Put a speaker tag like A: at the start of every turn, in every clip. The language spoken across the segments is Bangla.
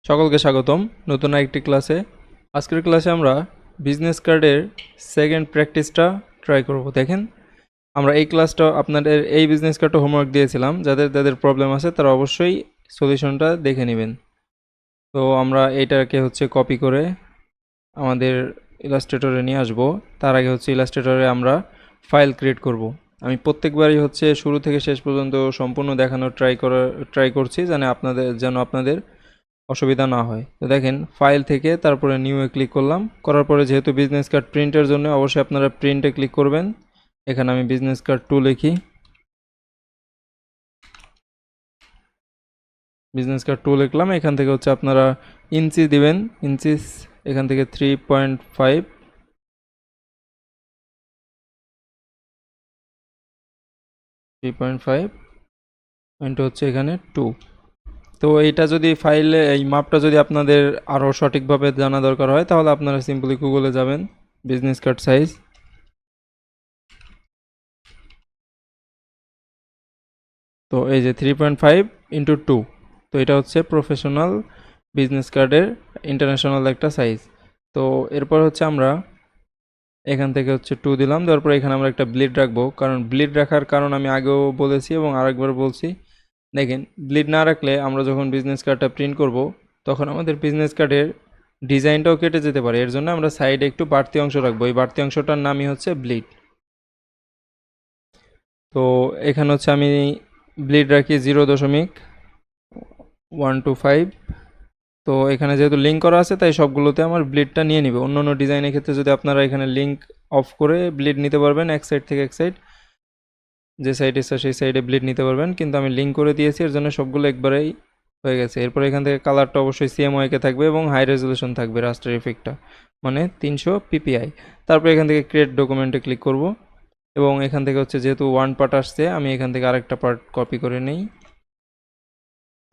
A: সকলকে স্বাগতম নতুন একটি ক্লাসে। আজকের ক্লাসে আমরা বিজনেস কার্ডের সেকেন্ড প্র্যাকটিসটা ট্রাই করব। দেখেন, আমরা এই ক্লাসটা আপনাদের এই বিজনেস কার্ডটা হোমওয়ার্ক দিয়েছিলাম। যাদের প্রবলেম আছে তারা অবশ্যই সলিউশনটা দেখে নেবেন। তো আমরা এইটাকে কপি করে আমাদের ইলাস্ট্রেটরে নিয়ে আসব। তার আগে ইলাস্ট্রেটরে আমরা ফাইল ক্রিয়েট করব। আমি প্রত্যেকবারই শুরু থেকে শেষ পর্যন্ত সম্পূর্ণ দেখানোর ট্রাই করছি যেন আপনাদের অসুবিধা না হয়। তো দেখেন, ফাইল থেকে তারপরে নিউ-এ ক্লিক করলাম। করার পরে যেহেতু বিজনেস কার্ড প্রিন্টের জন্য অবশ্যই আপনারা প্রিন্টে ক্লিক করবেন। এখানে আমি বিজনেস কার্ড 2 লিখি। বিজনেস কার্ড 2 লিখলাম। এখান থেকে আপনারা ইঞ্চি দিবেন। ইঞ্চিস এখান থেকে 3.5, ইন্টু এখানে 2। তো এইটা যদি ফাইলে এই মাপটা যদি আপনাদের আরও সঠিকভাবে জানা দরকার হয় তাহলে আপনারা সিম্পলি গুগলে যাবেন, বিজনেস কার্ড সাইজ। তো এই যে 3.5 ইন্টু 2, তো এটা প্রফেশনাল বিজনেস কার্ডের ইন্টারন্যাশনাল একটা সাইজ। তো এরপর আমরা এখান থেকে 2 দিলাম। দেওয়ার পর এখানে আমরা একটা ব্লিড রাখবো, কারণ ব্লিড রাখার কারণ আমি আগেও বলেছি এবং আরেকবার বলছি। দেখেন, ব্লিড না রাখলে আমরা যখন বিজনেস কার্ডটা প্রিন্ট করব তখন আমাদের বিজনেস কার্ডের ডিজাইনটাও কেটে যেতে পারে। এর জন্য আমরা সাইডে একটু বাড়তি অংশ রাখবো। এই বাড়তি অংশটার নামই ব্লিড। তো এখানে আমি ব্লিড রাখি 0.125। তো এখানে যেহেতু লিঙ্ক করা আছে তাই সবগুলোতে আমার ব্লিডটা নিয়ে নিবে। অন্য অন্য ডিজাইনের ক্ষেত্রে যদি আপনারা এখানে লিঙ্ক অফ করে ব্লিড নিতে পারবেন, এক সাইড থেকে এক সাইড, যে সাইড ইচ্ছা সেই সাইডে ব্লিড নিতে পারবেন, কিন্তু আমি লিঙ্ক করে দিয়েছি এর জন্য সবগুলো একবারেই হয়ে গেছে। এরপর এখান থেকে কালারটা অবশ্যই সিএমওয়াইকে থাকবে এবং হাই রেজলিউশন থাকবে, রাস্টার ইফেক্টটা মানে 300 পিপিআই। তারপর এখান থেকে ক্রিয়েট ডকুমেন্টে ক্লিক করব এবং এখান থেকে যেহেতু ওয়ান পার্ট আসছে আমি এখান থেকে আরেকটা পার্ট কপি করে নেই।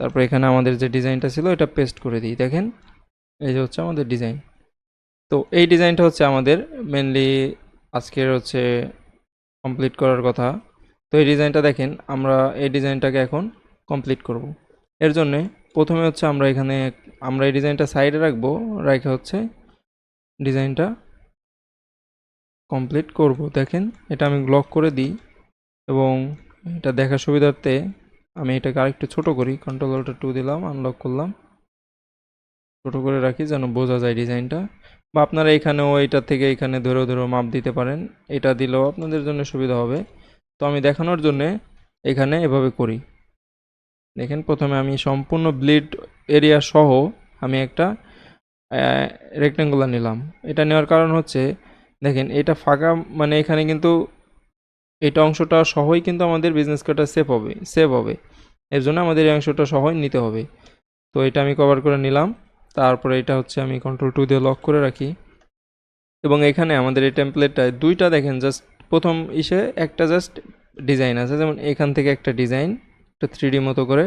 A: তারপর এখানে আমাদের যে ডিজাইনটা ছিল এটা পেস্ট করে দিই। দেখেন, এই যে আমাদের ডিজাইন। তো এই ডিজাইনটা আমাদের মেনলি আজকের কমপ্লিট করার কথা। তো এই ডিজাইনটা দেখেন, আমরা এই ডিজাইনটাকে এখন কমপ্লিট করব। এর জন্যে প্রথমে আমরা এই ডিজাইনটা সাইডে রাখবো, রেখে ডিজাইনটা কমপ্লিট করব। দেখেন, এটা আমি লক করে দিই এবং এটা দেখার সুবিধার্থে আমি এটাকে আরেকটু ছোট করি। কন্ট্রোল-2 দিলাম, আনলক করলাম, ছোট করে রাখি যেন বোঝা যায় ডিজাইনটা। বা আপনারা এখানেও এটা থেকে এখানে ধরে ধরে মাপ দিতে পারেন, এটা দিলেও আপনাদের জন্য সুবিধা হবে। তো আমি দেখানোর জন্যে এখানে এভাবে করি। দেখেন, প্রথমে আমি সম্পূর্ণ ব্লিড এরিয়া সহ আমি একটা রেক্টেঙ্গুলার নিলাম। এটা নেওয়ার কারণ দেখেন এটা ফাঁকা, মানে এখানে কিন্তু এটা অংশটা সহই কিন্তু আমাদের বিজনেস কার্ডটা সেভ হবে। এর জন্য আমাদের এই অংশটা সহই নিতে হবে। তো এটা আমি কভার করে নিলাম। তারপরে এটা আমি কন্ট্রোল-2 দিয়ে লক করে রাখি এবং এখানে আমাদের এই টেমপ্লেটটায় দুইটা দেখেন, জাস্ট প্রথম একটা জাস্ট ডিজাইন আছে। যেমন এখান থেকে একটা ডিজাইন, একটা 3D মতো করে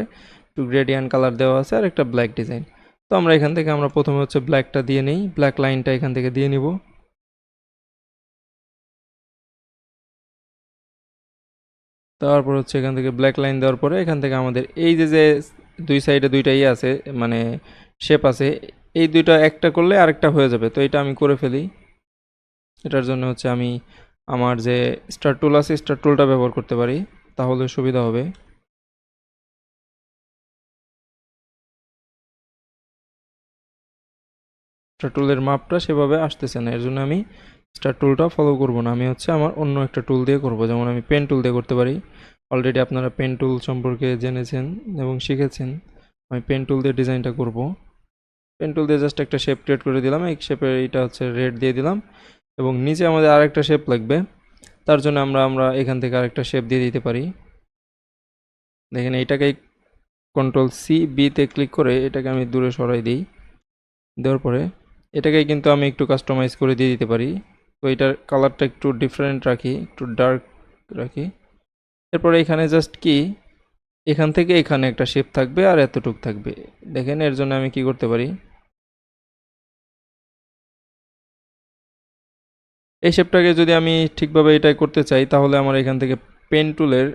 A: একটু গ্রেডিয়েন্ট কালার দেওয়া আছে, আর একটা ব্ল্যাক ডিজাইন। তো আমরা এখান থেকে প্রথমে ব্ল্যাকটা দিয়ে নিই, ব্ল্যাক লাইনটা এখান থেকে দিয়ে নিব। তারপর এখান থেকে ব্ল্যাক লাইন দেওয়ার পরে এখান থেকে আমাদের এই যে দুই সাইডে দুইটা আছে, মানে শেপ আছে, এই দুইটা একটা করলে আরেকটা হয়ে যাবে। তো এটা আমি করে ফেলি। এটার জন্য আমি আমার যে স্টার টুল আছে স্টার টুলটা ব্যবহার করতে পারি, তাহলে সুবিধা হবে। স্টার টুলের মাপটা সেভাবে আসতেছে না, এর জন্য আমি স্টার টুলটা ফলো করব না। আমি আমার অন্য একটা টুল দিয়ে করব, যেমন আমি পেন টুল দিয়ে করতে পারি। অলরেডি আপনারা পেন টুল সম্পর্কে জেনেছেন এবং শিখেছেন। আমি পেন টুল দিয়ে ডিজাইনটা করব। পেন টুল দিয়ে জাস্ট একটা শেপ ক্রিয়েট করে দিলাম। এই শেপের এটা রেড দিয়ে দিলাম এবং নিচে আমাদের আরেকটা শেপ লাগবে। তার জন্য আমরা এখান থেকে আরেকটা শেপ দিয়ে দিতে পারি। দেখেন, এইটাকে কন্ট্রোল-C-B-তে ক্লিক করে এটাকে আমি দূরে সরাই দিই। দেওয়ার পরে এটাকে কিন্তু আমি একটু কাস্টমাইজ করে দিয়ে দিতে পারি। তো এটার কালারটা একটু ডিফারেন্ট রাখি, একটু ডার্ক রাখি। এরপরে এখানে জাস্ট এখান থেকে এখানে একটা শেপ থাকবে আর এতটুক থাকবে। দেখেন, এর জন্য আমি কি করতে পারি, এই শেপটাকে যদি আমি ঠিকভাবে এটাই করতে চাই তাহলে আমার এখান থেকে পেন টুলের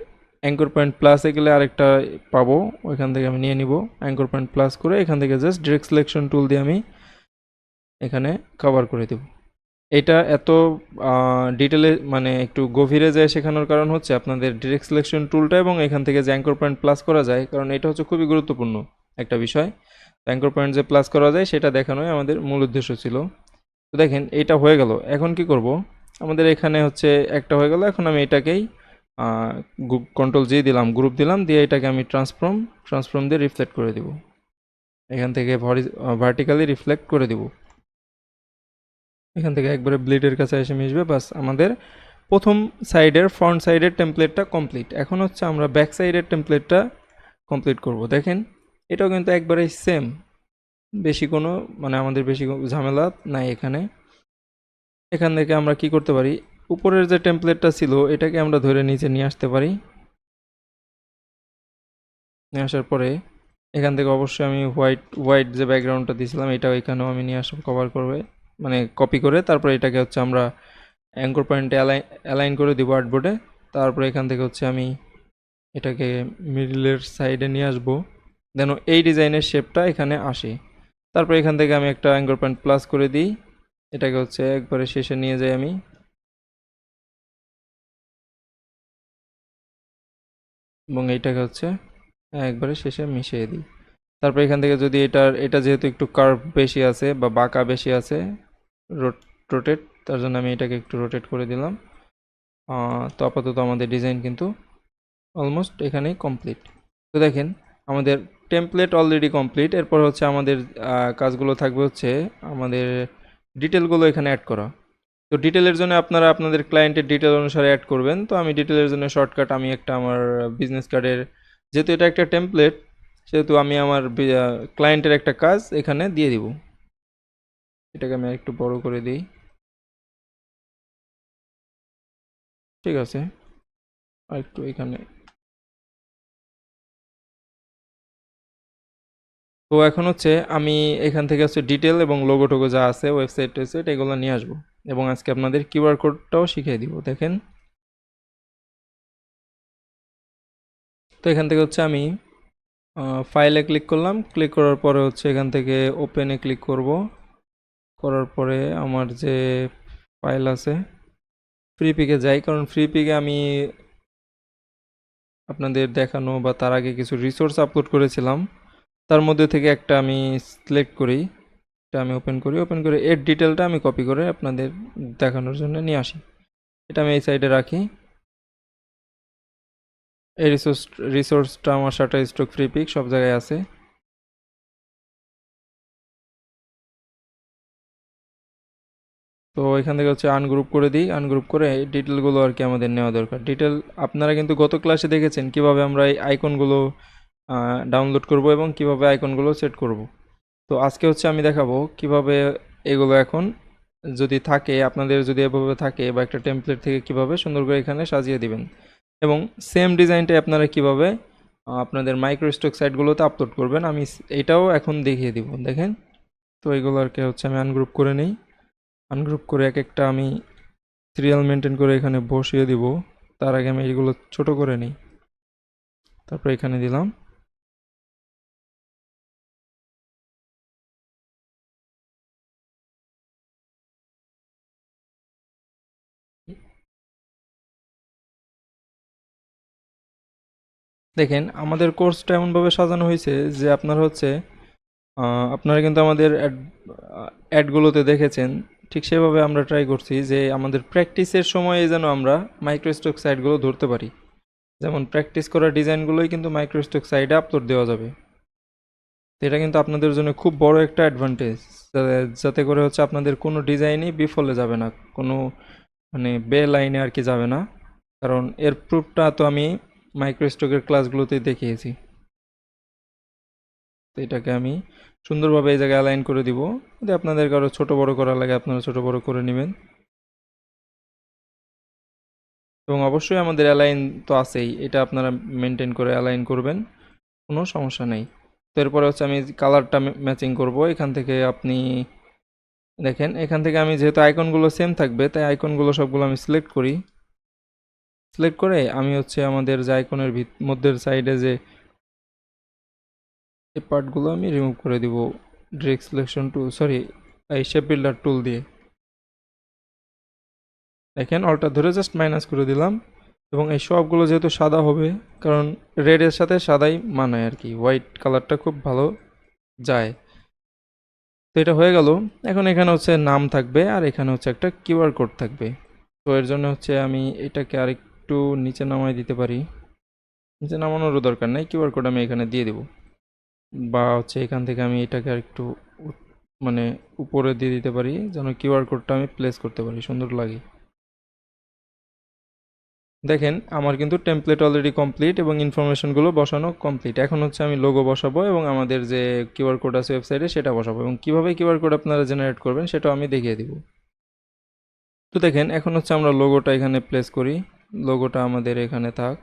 A: অ্যাঙ্কর পয়েন্ট প্লাসে গেলে আরেকটা পাবো, ওইখান থেকে আমি নিয়ে নিব। অ্যাঙ্কর পয়েন্ট প্লাস করে এখান থেকে জাস্ট ডিরেক্ট সিলেকশন টুল দিয়ে আমি এখানে কভার করে দেব। এটা এত ডিটেলে মানে একটু গভীরে যায় শেখানোর কারণ হচ্ছে আপনাদের ডিরেক্ট সিলেকশন টুলটা এবং এখান থেকে যে অ্যাঙ্কর পয়েন্ট প্লাস করা যায়, কারণ এটা হচ্ছে খুবই গুরুত্বপূর্ণ একটা বিষয়। অ্যাঙ্কর পয়েন্ট যে প্লাস করা যায় সেটা দেখানোই আমাদের মূল উদ্দেশ্য ছিল। তো দেখেন এইটা হয়ে গেল। এখন কি করব, আমাদের এখানে হচ্ছে একটা হয়ে গেল। এখন আমি এটাকেই কন্ট্রোল জি দিলাম, গ্রুপ দিলাম, দিয়ে এটাকে আমি ট্রান্সফর্ম দিয়ে রিফ্লেক্ট করে দিব। এখান থেকে ভার্টিক্যালি রিফ্লেক্ট করে দিব। এখান থেকে একবারে ব্লিডের কাছে এসে মিশবে। বাস আমাদের প্রথম সাইডের ফ্রন্ট সাইডের টেমপ্লেটটা কমপ্লিট। এখন হচ্ছে আমরা ব্যাক সাইডের টেমপ্লেটটা কমপ্লিট করব। দেখেন এটাও কিন্তু একবারে সেম, বেশি কোনো মানে আমাদের বেশি ঝামেলা নাই এখানে। এখান থেকে আমরা কি করতে পারি, উপরের যে টেমপ্লেটটা ছিল এটাকে আমরা ধরে নিচে নিয়ে আসতে পারি। নিয়ে আসার পরে এখান থেকে অবশ্যই আমি হোয়াইট যে ব্যাকগ্রাউন্ডটা দিয়েছিলাম এটাও এখানেও আমি নিয়ে আসবো, কভার করবে মানে কপি করে। তারপরে এটাকে হচ্ছে আমরা অ্যাঙ্কর পয়েন্টে অ্যালাইন করে দিব আর্টবোর্ডে। তারপরে এখান থেকে হচ্ছে আমি এটাকে মিডলের সাইডে নিয়ে আসবো, যেন এই ডিজাইনের শেপটা এখানে আসে। তারপরে এখান থেকে আমি একটা অ্যাঙ্কর পয়েন্ট প্লাস করে দিই, এটাকে হচ্ছে একবারে শেষে নিয়ে যাই আমি। এবং এইটাকে হচ্ছে একবারে শেষে মিশিয়ে দিই। তারপর এখান থেকে যদি এটা যেহেতু একটু কার্ভ বেশি আছে বা বাঁকা বেশি আছে, রোটেট, তার জন্য আমি এটাকে একটু রোটেট করে দিলাম। তো আপাতত আমাদের ডিজাইন কিন্তু অলমোস্ট এখানেই কমপ্লিট। তো দেখেন আমাদের টেমপ্লেট অলরেডি কমপ্লিট। এরপর হচ্ছে আমাদের কাজগুলো থাকবে হচ্ছে আমাদের ডিটেলগুলো এখানে অ্যাড করা। তো ডিটেলের জন্য আপনারা আপনাদের ক্লায়েন্টের ডিটেল অনুসারে অ্যাড করবেন। তো আমি ডিটেলের জন্য শর্টকাট আমি একটা আমার বিজনেস কার্ডের, যেহেতু এটা একটা টেমপ্লেট সেহেতু আমি আমার ক্লায়েন্টের একটা কাজ এখানে দিয়ে দিব। এটাকে আমি একটু বড় করে দিই, ঠিক আছে। আর একটু এখানে। তো এখন হচ্ছে আমি এখান থেকে হচ্ছে ডিটেল এবং লোগো টোগো যা আছে ওয়েবসাইট টোয়েবসাইট এগুলো নিয়ে আসবো এবং আজকে আপনাদের কিউআর কোডটাও শিখিয়ে দিব। দেখেন তো এখান থেকে হচ্ছে আমি ফাইলে ক্লিক করলাম, ক্লিক করার পরে হচ্ছে এখান থেকে ওপেনে ক্লিক করব। করার পরে আমার যে ফাইল আছে ফ্রি পিকে যাই, কারণ ফ্রি পিকে আমি আপনাদের দেখানো বা তার আগে কিছু রিসোর্স আপলোড করেছিলাম, তার মধ্যে থেকে একটা আমি সিলেক্ট করি। এটা আমি ওপেন করি, ওপেন করে এর ডিটেলটা আমি কপি করে আপনাদের দেখানোর জন্য নিয়ে আসি। এটা আমি এই সাইডে রাখি। এই রিসোর্সটা আমার শাটার স্টক ফ্রি পিক সব জায়গায় আছে। তো এখান থেকে হচ্ছে আনগ্রুপ করে দিই, আনগ্রুপ করে এই ডিটেলগুলো আর কি আমাদের নেওয়া দরকার। ডিটেল আপনারা কিন্তু গত ক্লাসে দেখেছেন কিভাবে আমরা এই আইকনগুলো ডাউনলোড করব এবং কিভাবে আইকনগুলো সেট করব। তো আজকে হচ্ছে আমি দেখাবো কিভাবে এগুলো এখন যদি থাকে আপনাদের, যদি এভাবে থাকে বা একটা টেমপ্লেট থেকে কিভাবে সুন্দর করে এখানে সাজিয়ে দিবেন এবং সেম ডিজাইনটা আপনারা কিভাবে আপনাদের মাইক্রোস্টক সাইটগুলোতে আপলোড করবেন আমি এটাও এখন দেখিয়ে দিব। দেখেন তো এগুলো আর কি হচ্ছে আমি আনগ্রুপ করে নিই, আনগ্রুপ করে এক একটা আমি সিরিয়াল মেনটেন করে এখানে বসিয়ে দিব। তার আগে আমি এগুলো ছোট করে নিই, তারপর এখানে দিলাম। দেখেন আমাদের কোর্সটা এমনভাবে সাজানো হয়েছে যে আপনার হচ্ছে আপনারা কিন্তু আমাদের অ্যাডগুলোতে দেখেছেন, ঠিক সেভাবে আমরা ট্রাই করছি যে আমাদের প্র্যাকটিসের সময়ে যেন আমরা মাইক্রোস্টক সাইটগুলো ধরতে পারি। যেমন প্র্যাকটিস করা ডিজাইনগুলোই কিন্তু মাইক্রোস্টক সাইটে আপলোড দেওয়া যাবে। তো এটা কিন্তু আপনাদের জন্য খুব বড় একটা অ্যাডভান্টেজ, যাতে করে হচ্ছে আপনাদের কোনো ডিজাইনই বিফলে যাবে না, কোনো মানে বে লাইনে আর কি যাবে না। কারণ এর প্রুফটা তো আমি মাইক্রোস্টকের ক্লাসগুলোতেই দেখিয়েছি। তো এটাকে আমি সুন্দরভাবে এই জায়গায় অ্যালাইন করে দিব। যদি আপনাদের কারো ছোট বড় করা লাগে আপনারা ছোট বড় করে নেবেন এবং অবশ্যই আমাদের অ্যালাইন তো আছেই, এটা আপনারা মেনটেন করে অ্যালাইন করবেন, কোনো সমস্যা নেই। তো এরপরে হচ্ছে আমি কালারটা ম্যাচিং করব। এখান থেকে আপনি দেখেন, এখান থেকে আমি যেহেতু আইকনগুলো সেম থাকবে তাই আইকনগুলো সবগুলো আমি সিলেক্ট করি। সিলেক্ট করে আমি হচ্ছে আমাদের যে আইকনের মধ্যের সাইডে যে এই পার্টগুলো আমি রিমুভ করে দিব ডিরেক্ট সিলেকশন টুল, সরি, এই শেপ বিল্ডার টুল দিয়ে। দেখেন অলটা ধরে জাস্ট মাইনাস করে দিলাম, এবং এই সবগুলো যেহেতু সাদা হবে, কারণ রেডের সাথে সাদাই মানায় আর কি, হোয়াইট কালারটা খুব ভালো যায়। তো এটা হয়ে গেল। এখন এখানে হচ্ছে নাম থাকবে আর এখানে হচ্ছে একটা কিউআর কোড থাকবে। তো এর জন্য হচ্ছে আমি এটাকে আরেকটু নিচে নামাই দিতে পারি, নিচে নামানোরও দরকার নেই, কিউআর কোড আমি এখানে দিয়ে দেব, বা হচ্ছে এখান থেকে আমি এটাকে আরেকটু মানে উপরে দিয়ে দিতে পারি যেন কিউআর কোডটা আমি প্লেস করতে পারি, সুন্দর লাগে। দেখেন আমার কিন্তু টেমপ্লেট অলরেডি কমপ্লিট এবং ইনফরমেশনগুলো বসানো কমপ্লিট। এখন হচ্ছে আমি লোগো বসাবো এবং আমাদের যে কিউআর কোড আছে ওয়েবসাইটে সেটা বসাবো, এবং কিভাবে কিউআর কোড আপনারা জেনারেট করবেন সেটাও আমি দেখিয়ে দিব। তো দেখেন এখন হচ্ছে আমরা লোগোটা এখানে প্লেস করি, লোগোটা আমাদের এখানে থাক।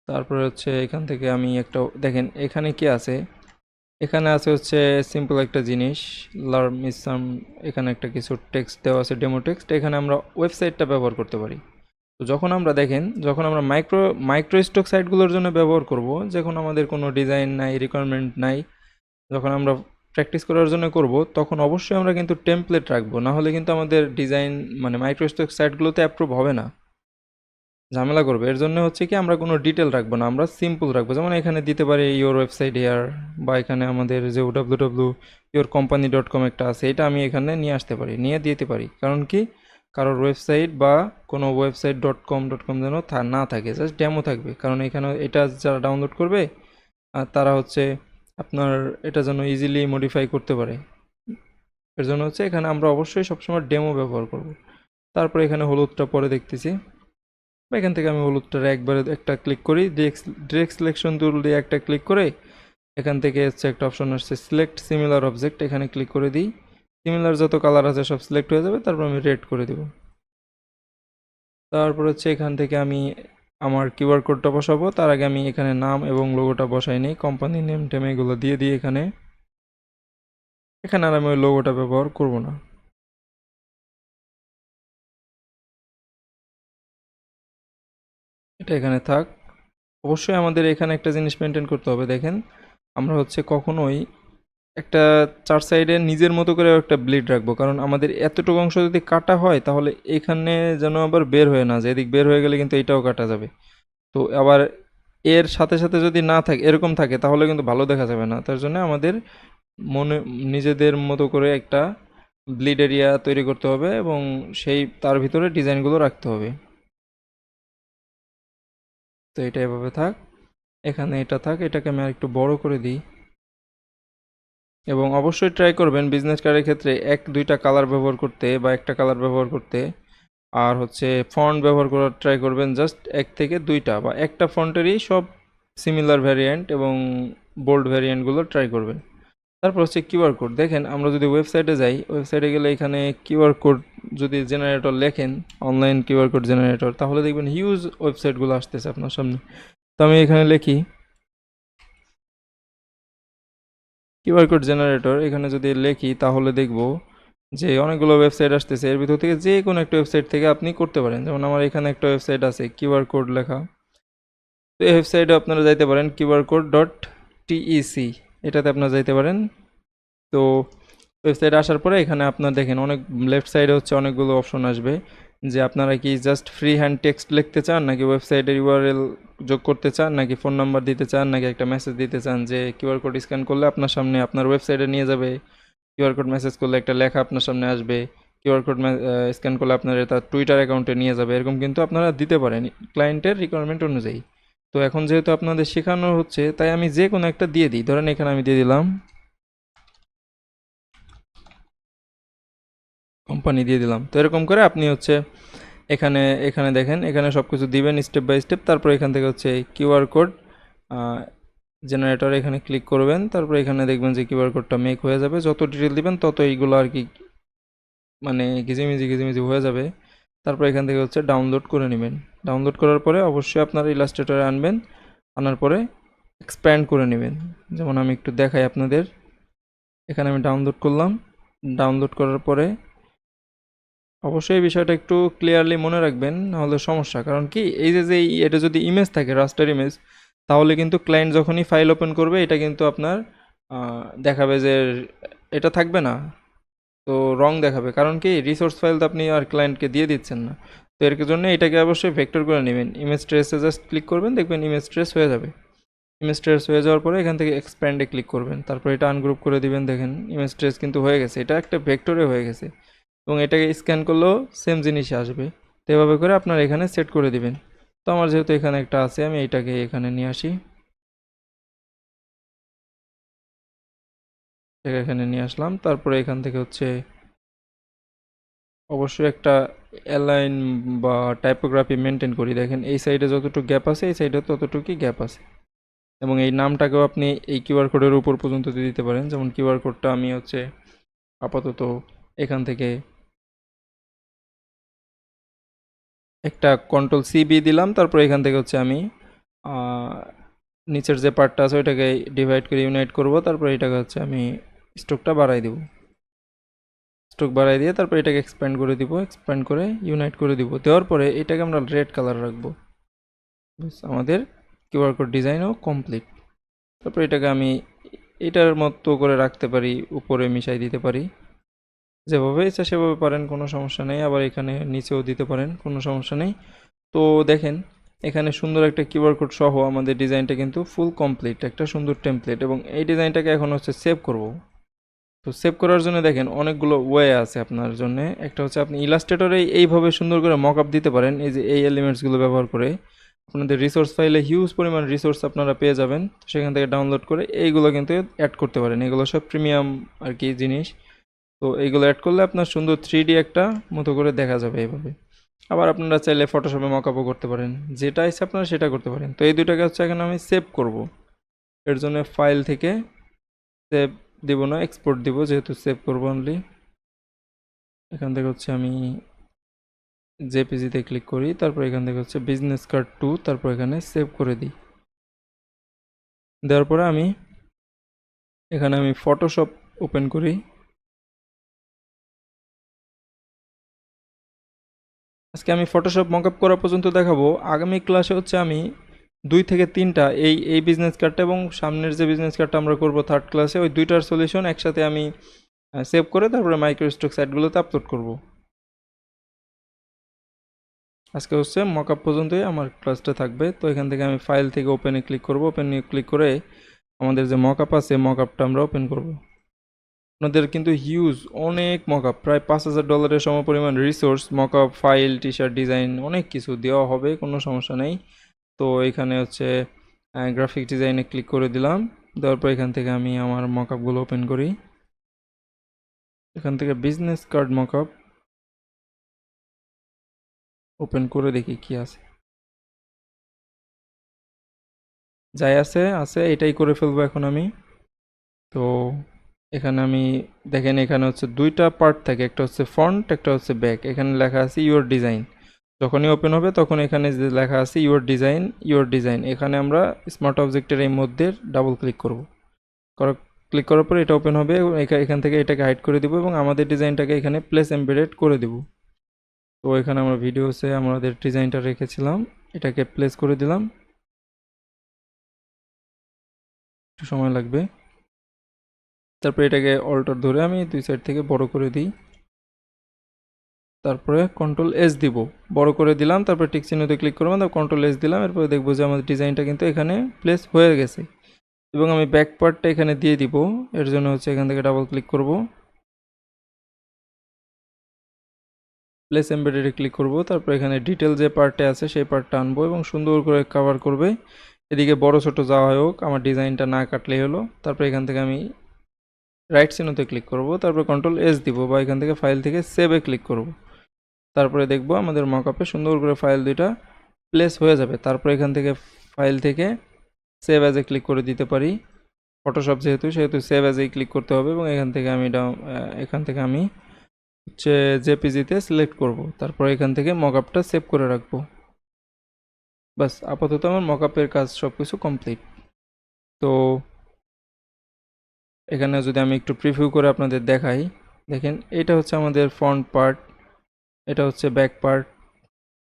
A: তারপরে হচ্ছে এখান থেকে আমি একটা, দেখেন এখানে কি আছে, এখানে আছে হচ্ছে সিম্পল একটা জিনিস, লার্ন ইজ সাম, এখানে একটা কিছু টেক্সট দেওয়া আছে, ডেমো টেক্সট, এখানে আমরা ওয়েবসাইটটা ব্যবহার করতে পারি। তো যখন আমরা দেখেন, যখন আমরা মাইক্রো স্টক সাইটগুলোর জন্য ব্যবহার করব, যখন আমাদের কোনো ডিজাইন নাই, রিকোয়ারমেন্ট নাই, যখন আমরা প্র্যাকটিস করার জন্য করব, তখন অবশ্যই আমরা কিন্তু টেমপ্লেট রাখবো, না হলে কিন্তু আমাদের ডিজাইন মানে মাইক্রো স্টক সাইটগুলোতে অ্যাপ্রুভ হবে না, ঝামেলা করবে। এর জন্য হচ্ছে কি আমরা কোনো ডিটেল রাখবো না, আমরা সিম্পল রাখবো, যেমন এখানে দিতে পারি ইওর ওয়েবসাইট হেয়ার, বা এখানে আমাদের যে www.yourcompany.com একটা আছে, এটা আমি এখানে নিয়ে আসতে পারি, নিয়ে দিতে পারি। কারণ কি, কারোর ওয়েবসাইট বা কোনো ওয়েবসাইট .com যেন না থাকে, জাস্ট ডেমো থাকবে, কারণ এখানে এটা যারা ডাউনলোড করবে তারা হচ্ছে আপনার এটা যেন ইজিলি মডিফাই করতে পারে। এর জন্য হচ্ছে এখানে আমরা অবশ্যই সবসময় ডেমো ব্যবহার করব। তারপরে এখানে হলুদটা পরে দেখতেছি, এখান থেকে আমি হলুদটার একবারে একটা ক্লিক করি, ডিরেক্ট সিলেকশন টুল দিয়ে একটা ক্লিক করে এখান থেকে হচ্ছে একটা অপশন আসছে সিলেক্ট সিমিলার অবজেক্ট, এখানে ক্লিক করে দিই, সিমিলার যত কালার আছে সব সিলেক্ট হয়ে যাবে, তারপর আমি রেড করে দেব। তারপর হচ্ছে এখান থেকে আমি আমার কিউআর কোডটা বসাবো, তার আগে আমি এখানে নাম এবং লোগোটা বসাই নিই, কোম্পানি নেম টেম এগুলো দিয়ে দিই এখানে। এখানে আর আমি ওই লোগোটা ব্যবহার করব না, এটা এখানে থাক। অবশ্যই আমাদের এখানে একটা জিনিস মেনটেন করতে হবে, দেখেন আমরা হচ্ছে কখনোই একটা চার সাইডে নিজের মতো করে একটা ব্লিড রাখবো, কারণ আমাদের এতটুকু অংশ যদি কাটা হয় তাহলে এখানে যেন আবার বের হয়ে না যায়, এদিক বের হয়ে গেলে কিন্তু এটাও কাটা যাবে। তো আবার এর সাথে সাথে যদি না থাকে, এরকম থাকে, তাহলে কিন্তু ভালো দেখা যাবে না। তার জন্য আমাদের মনে নিজেদের মতো করে একটা ব্লিড এরিয়া তৈরি করতে হবে এবং সেই তার ভিতরে ডিজাইনগুলো রাখতে হবে। তো এটা এভাবে থাক, এখানে এটা থাক, এটাকে আমি আর একটু বড় করে দিই। এবং অবশ্যই ট্রাই করবেন বিজনেস কার্ডের ক্ষেত্রে এক দুইটা কালার ব্যবহার করতে, বা একটা কালার ব্যবহার করতে। আর হচ্ছে ফন্ট ব্যবহার করার ট্রাই করবেন জাস্ট এক থেকে দুইটা, বা একটা ফন্টেরই সব সিমিলার ভ্যারিয়েন্ট এবং বোল্ড ভ্যারিয়েন্টগুলো ট্রাই করবেন। তারপর হচ্ছে কিউআর কোড, দেখেন আমরা যদি ওয়েবসাইটে যাই, ওয়েবসাইটে গেলে এখানে কিউআর কোড যদি জেনারেটর লেখেন, অনলাইন কিউআর কোড জেনারেটর, তাহলে দেখবেন হিউজ ওয়েবসাইটগুলো আসতেছে আপনার সামনে। তো আমি এখানে লিখি কিউআর কোড জেনারেটর, এখানে যদি লিখি তাহলে দেখব যে অনেকগুলো ওয়েবসাইট আসতেছে, এর ভিতর থেকে যে কোনো একটা ওয়েবসাইট থেকে আপনি করতে পারেন। যেমন আমার এখানে একটা ওয়েবসাইট আছে কিউআর কোড লেখা, তো এই ওয়েবসাইটে আপনারা যাইতে পারেন qrcode.tec, এটাতে আপনারা যাইতে পারেন। তো ওয়েবসাইটে আসার পরে এখানে আপনার দেখেন অনেক লেফট সাইডে হচ্ছে অনেকগুলো অপশন আসবে, যে আপনারা কি জাস্ট ফ্রি হ্যান্ড টেক্সট লিখতে চান, নাকি ওয়েবসাইটের ইউআরএল যোগ করতে চান, নাকি ফোন নাম্বার দিতে চান, নাকি একটা মেসেজ দিতে চান যে কিউআর কোড স্ক্যান করলে আপনার সামনে আপনার ওয়েবসাইটে নিয়ে যাবে, কিউআর কোড মেসেজ করলে একটা লেখা আপনার সামনে আসবে, কিউআর কোড স্ক্যান করলে আপনার তার টুইটার অ্যাকাউন্টে নিয়ে যাবে, এরকম কিন্তু আপনারা দিতে পারেন ক্লায়েন্টের রিকোয়ারমেন্ট অনুযায়ী। তো এখন যেহেতু আপনাদের শেখানো হচ্ছে, তাই আমি যে কোনো একটা দিয়ে দিই, ধরেন এখানে আমি দিয়ে দিলাম কোম্পানি দিয়ে দিলাম। তো এরকম করে আপনি হচ্ছে এখানে এখানে দেখেন এখানে সব কিছু দিবেন স্টেপ বাই স্টেপ, তারপর এখান থেকে হচ্ছে কিউআর কোড জেনারেটর এখানে ক্লিক করবেন, তারপর এখানে দেখবেন যে কিউআর কোডটা মেক হয়ে যাবে, যত ডিটেল দিবেন তত এইগুলো আর কি মানে ঘিজিমিজি হয়ে যাবে। তারপর এখান থেকে হচ্ছে ডাউনলোড করে নেবেন, ডাউনলোড করার পরে অবশ্যই আপনার ইলাস্ট্রেটরে আনবেন, আনার পরে এক্সপ্যান্ড করে নেবেন। যেমন আমি একটু দেখাই আপনাদের, এখানে আমি ডাউনলোড করলাম, ডাউনলোড করার পরে অবশ্যই এই বিষয়টা একটু ক্লিয়ারলি মনে রাখবেন, নাহলে সমস্যা। কারণ কি, এই যে এটা যদি ইমেজ থাকে, রাস্টার ইমেজ, তাহলে কিন্তু ক্লায়েন্ট যখনই ফাইল ওপেন করবে এটা কিন্তু আপনার দেখাবে যে এটা থাকবে না, তো রং দেখাবে। কারণ কি, রিসোর্স ফাইল তো আপনি আর ক্লায়েন্টকে দিয়ে দিচ্ছেন না। তো এর জন্য এটাকে অবশ্যই ভেক্টর করে নেবেন। ইমেজ ট্রেসে জাস্ট ক্লিক করবেন, দেখবেন ইমেজ ট্রেস হয়ে যাবে। ইমেজ ট্রেস হয়ে যাওয়ার পরে এখান থেকে এক্সপ্যান্ডে ক্লিক করবেন, তারপর এটা আনগ্রুপ করে দিবেন। দেখেন ইমেজ ট্রেস কিন্তু হয়ে গেছে, এটা একটা ভেক্টরে হয়ে গেছে, এবং এটাকে স্ক্যান করলেও সেম জিনিসই আসবে। তো এভাবে করে আপনার এখানে সেট করে দিবেন। তো আমার যেহেতু এখানে একটা আছে, আমি এটাকে এখানে নিয়ে আসি, এখানে নিয়ে আসলাম। তারপরে এখান থেকে হচ্ছে অবশ্যই একটা অ্যালাইন বা টাইপোগ্রাফি মেনটেন করি। দেখেন এই সাইডে যতটুকু গ্যাপ আছে, এই সাইডে ততটুকুই গ্যাপ আছে। এবং এই নামটাকেও আপনি এই কিউআর কোডের উপর পর্যন্ত দিয়ে দিতে পারেন। যেমন কিউআর কোডটা আমি হচ্ছে আপাতত এখান থেকে একটা কন্ট্রোল সিবি দিলাম। তারপর এখান থেকে হচ্ছে আমি নিচের যে পার্টটা আছে ওইটাকে ডিভাইড করে ইউনাইট করব। তারপর এটাকে হচ্ছে আমি স্ট্রোকটা বাড়াই দেব, স্ট্রোক বাড়াই দিয়ে তারপর এটাকে এক্সপ্যান্ড করে দিব, এক্সপ্যান্ড করে ইউনাইট করে দিব। দেওয়ার পরে এটাকে আমরা রেড কালার রাখবো। আমাদের কিউআর কোড ডিজাইনও কমপ্লিট। তারপর এটাকে আমি এটার মতো করে রাখতে পারি, উপরে মিশাই দিতে পারি, যেভাবে ইচ্ছা সেভাবে পারেন, কোনো সমস্যা নেই। আবার এখানে নিচেও দিতে পারেন, কোনো সমস্যা নেই। তো দেখেন এখানে সুন্দর একটা কিউআর কোড সহ আমাদের ডিজাইনটা কিন্তু ফুল কমপ্লিট, একটা সুন্দর টেমপ্লেট। এবং এই ডিজাইনটাকে এখন হচ্ছে সেভ করব। তো সেভ করার জন্য দেখেন অনেকগুলো ওয়ে আছে আপনার জন্য। একটা হচ্ছে আপনি ইলাস্ট্রেটরে এইভাবে সুন্দর করে মকআপ দিতে পারেন, এই যে এই এলিমেন্টসগুলো ব্যবহার করে। আপনাদের রিসোর্স ফাইলে হিউজ পরিমাণ রিসোর্স আপনারা পেয়ে যাবেন, সেখান থেকে ডাউনলোড করে এইগুলো কিন্তু অ্যাড করতে পারেন। এগুলো সব প্রিমিয়াম আর কি জিনিস। তো এইগুলো অ্যাড করলে আপনার সুন্দর 3D একটা মতো করে দেখা যাবে এইভাবে। আবার আপনারা চাইলে ফটোশপে মকআপও করতে পারেন, যেটা ইচ্ছা আপনারা সেটা করতে পারেন। তো এই দুটাকে হচ্ছে এখন আমি সেভ করব। এর জন্য ফাইল থেকে সেভ দিব না, এক্সপোর্ট দিব, যেহেতু সেভ করবো অনলি। এখান থেকে হচ্ছে আমি জেপিজিতে ক্লিক করি, তারপর এখান থেকে হচ্ছে বিজনেস কার্ড 2, তারপর এখানে সেভ করে দিই। দেওয়ার পরে এখানে আমি ফটোশপ ওপেন করি। আজকে আমি ফটোশপ মকআপ করা পর্যন্ত দেখাবো। আগামী ক্লাসে হচ্ছে আমি 2 থেকে 3টা এই বিজনেস কার্ডটা এবং সামনের যে বিজনেস কার্ডটা আমরা করব থার্ড ক্লাসে, ওই দুইটার সলিউশন একসাথে আমি সেভ করে তারপরে মাইক্রোস্টক সাইটগুলোতে আপলোড করব। আজকে হচ্ছে মকআপ পর্যন্তই আমার ক্লাসটা থাকবে। তো এখান থেকে আমি ফাইল থেকে ওপেনে ক্লিক করব, ওপেনে ক্লিক করে আমাদের যে মকআপ আছে মকআপটা আমরা ওপেন করব। আপনাদের কিন্তু হিউজ অনেক মকআপ, প্রায় $5000 সমপরিমাণ resource, mockup, file, T shirt design, অনেক কিছু দেওয়া হবে, কোনো সমস্যা নেই। তো এখানে হচ্ছে গ্রাফিক ডিজাইনে ক্লিক করে দিলাম। দেওয়ার পর এখান থেকে আমি আমার মকআপগুলো ওপেন করি। এখান থেকে বিজনেস কার্ড মকআপ ওপেন করে দেখি কি আছে। যাই আছে আছে, এটাই করে ফেলবো এখন আমি। তো এখানে আমি দেখেন এখানে হচ্ছে দুইটা পার্ট থাকে, একটা হচ্ছে ফন্ট, একটা হচ্ছে ব্যাক। এখানে লেখা আছে ইউর ডিজাইন। যখনই ওপেন হবে তখন এখানে যে লেখা আছে ইউর ডিজাইন, ইউর ডিজাইন, এখানে আমরা স্মার্ট অবজেক্টের এই মধ্যে ডাবল ক্লিক করব। ক্লিক করার পর এটা ওপেন হবে এবং এখান থেকে এটাকে হাইড করে দিব এবং আমাদের ডিজাইনটাকে এখানে প্লেস এমবেডেড করে দেব। তো এখানে আমরা ভিডিওসে আমাদের ডিজাইনটা রেখেছিলাম, এটাকে প্লেস করে দিলাম, একটু সময় লাগবে। তারপরে এটাকে অল্টার ধরে আমি দুই সাইড থেকে বড় করে দিই, তারপরে কন্ট্রোল এস দিব, বড় করে দিলাম। তারপরে টিক চিহ্নতে ক্লিক করবো, তারপর কন্ট্রোল এস দিলাম। এরপরে দেখবো যে আমাদের ডিজাইনটা কিন্তু এখানে প্লেস হয়ে গেছে। এবং আমি ব্যাক পার্টটা এখানে দিয়ে দিব। এর জন্য হচ্ছে এখান থেকে ডাবল ক্লিক করব, প্লেস এমবেডেডে ক্লিক করব। তারপর এখানে ডিটেল যে পার্টে আছে সেই পার্টটা আনবো এবং সুন্দর করে কভার করবে। এদিকে বড় ছোট যাওয়া হোক, আমার ডিজাইনটা না কাটলেই হলো। তারপর এখান থেকে আমি রাইট চিহ্নতে ক্লিক করব, তারপর কন্ট্রোল এস দিব বা এখান থেকে ফাইল থেকে সেভে ক্লিক করব। তারপরে দেখবো আমাদের মকআপে সুন্দর করে ফাইল দুইটা প্লেস হয়ে যাবে। তারপর এখান থেকে ফাইল থেকে সেভ অ্যাজে ক্লিক করে দিতে পারি। ফটোশপ যেহেতু সেহেতু সেভ অ্যাজেই ক্লিক করতে হবে এবং এখান থেকে আমি হচ্ছে জেপিজিতে সিলেক্ট করব। তারপর এখান থেকে মকআপটা সেভ করে রাখবো। বাস, আপাতত আমার মকআপের কাজ সব কিছু কমপ্লিট। তো এখানে যদি আমি একটু প্রিভিউ করে আপনাদের দেখাই, দেখেন এটা হচ্ছে আমাদের ফ্রন্ট পার্ট, এটা হচ্ছে ব্যাক পার্ট,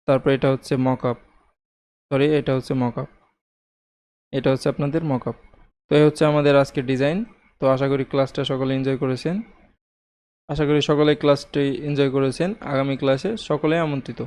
A: তারপর এটা হচ্ছে মকআপ, সরি এটা হচ্ছে মকআপ, এটা হচ্ছে আপনাদের মকআপ। তো এই হচ্ছে আমাদের আজকের ডিজাইন। তো আশা করি ক্লাসটা সকলে এনজয় করেছেন, আশা করি সকলে ক্লাসটি এনজয় করেছেন। আগামী ক্লাসে সকলে আমন্ত্রিত।